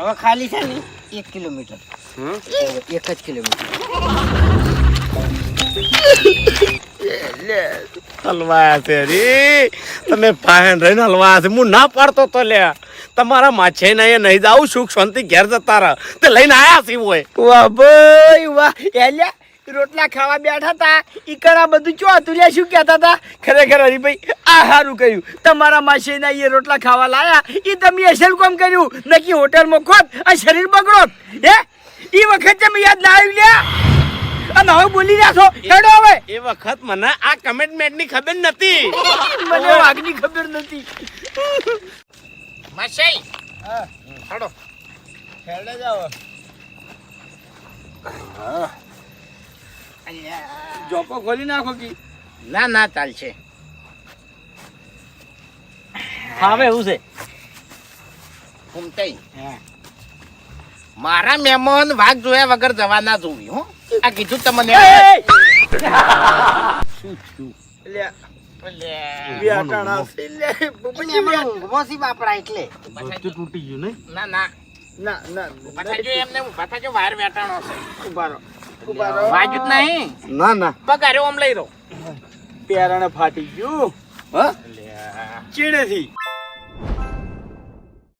હવે ખાલી છે ને 1 કિલોમીટર. 1 જ કિલોમીટર. હલવાયા છે રે તમે પાહન રહીને હલવાયા છે. હું ના પાડતો તો લે તમારા માછે ને નહીં જાવ સુખ શાંતિ ઘેર જતા રહે તે લઈને આયા છે હોય. વાહ ભાઈ વાહ. એલ્યા રોટલા ખાવા બેઠા તા ઈકરા બધું ચો હતું લે શું કહેતા હતા. ખરેખર હરીભાઈ આ સારું કર્યું તમારા માસીના એ રોટલા ખાવા લાયા એ તમે અસલ કામ કર્યું નકી હોટલમાં ખોત આ શરીર બગડોત હે એ વખતે મેં યાદ ના આવ્યું લ્યા. અને હવે બોલી રહ્યા છો હેડો હવે. એ વખત મને આ કમિટમેન્ટ ની ખબર નથી. મને વાઘની ખબર નથી. માસી હેડો હેડે જાવ. જોકો ખોલી નાખો કી. ના ના ચાલશે. હવે એવું છે ઘૂમતાઈ મારા મહેમાન વાઘ જોયા વગર જવા ના જોવી હો. આ કીધું તમને. શું થયું લ્યા બેટાણા છે લે ઊંઘમાંથી બાપડા એટલે તૂટી ગયું ને. ના ના ના ના બતાજો એમને બતાજો વાર વેટાણો છે. ઉભા રહો ઉભા રહો. વાજુત નહીં ના ના પગારે ઓમ લઈ રહો. પેરાણે ફાટી ગયું. હા ચીડેથી